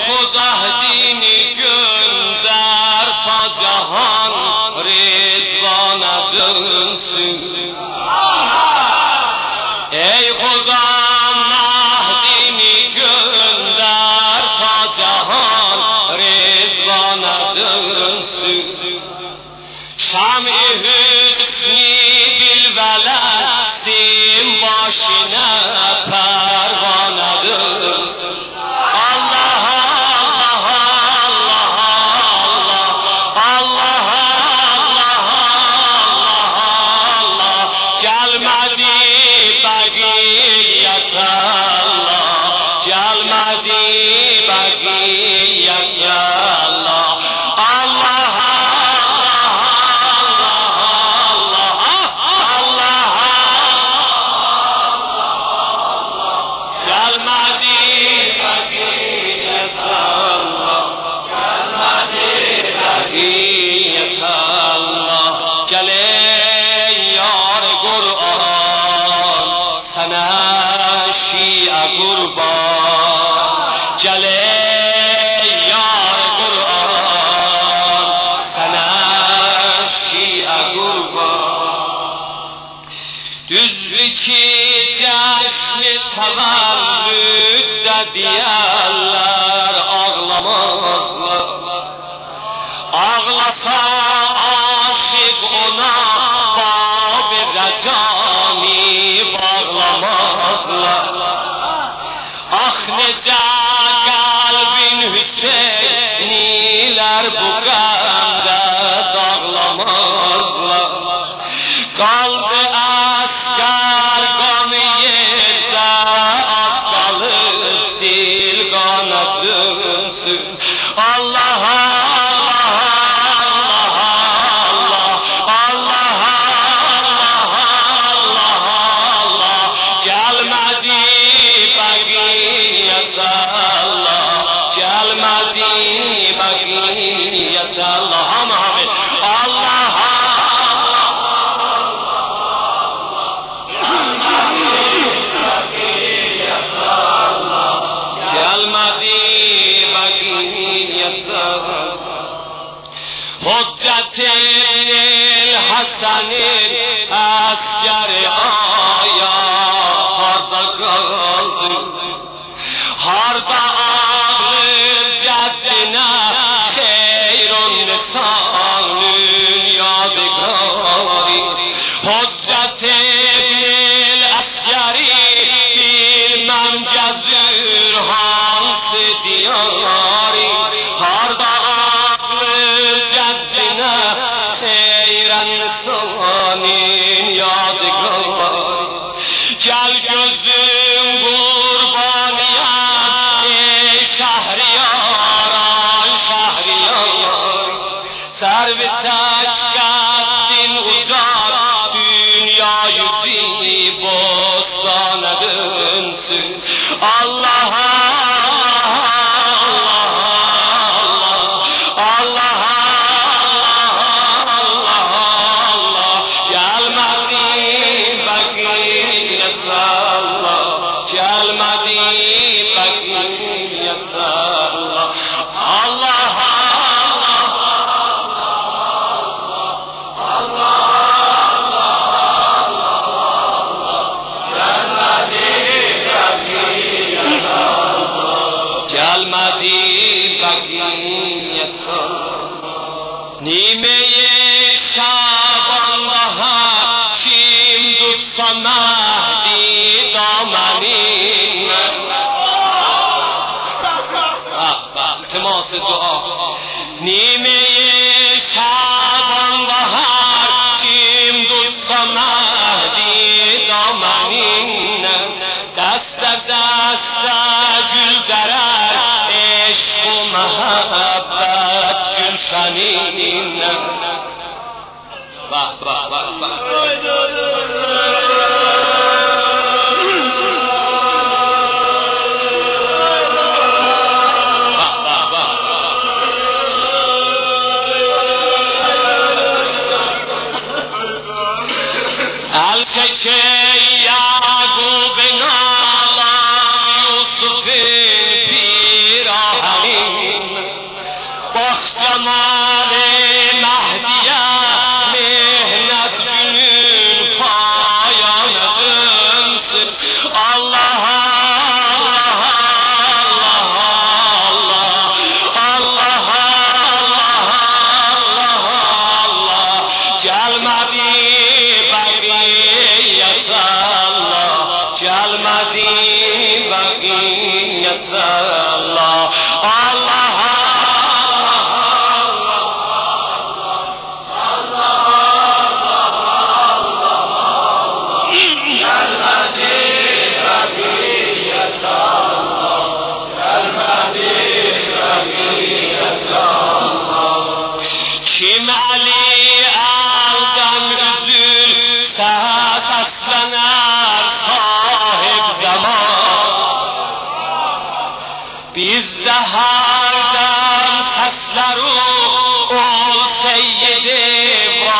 خدا دینی gönder تا جهان رضوانه dönsün ey خدا مهدینی gönder تا جهان رضوانه dönsün شمع حسنی دلولد سیم باشینه پروانه dönsün Allah شیعه قربان جله یار قرآن سنه شیعه قربان düzdü ki cəşn təvəllüddə deyərlər ağlamazlar ağlasa aşık ona bab-ı rəcani bağlamazlar ah necə qəlbin Hüseynilər bu qəmdə dağlamazlar qaldı əsgər qanı yerdə az qalıb dil qana dönsün Allah حجت الحسن اسگر آیا harda kaldı harda ağır ceddine xeyrun nisanın yadigarı حجت الاسگری bilmem cezir hansı diyari harda جدنا خیرا سوانین یادگار گل gözüm قربانیم ای شهریاران شهریار سر به تک قدین اجاد dünya yüzü bostana dönsün Allah نیمه شعبان bahar kim tutsa Mehdi dameni التماس دعا نیمه شعبان bahar kim tutsa Mehdi dameni دست دست gül derer عشق و محبت گلشنین واه واه واه الچه یعقوب نالان یوسف پیراهنی الله الله Kim Ali elden üzül seslener sahip zaman Bizde her dem sesler ol Seyyid-i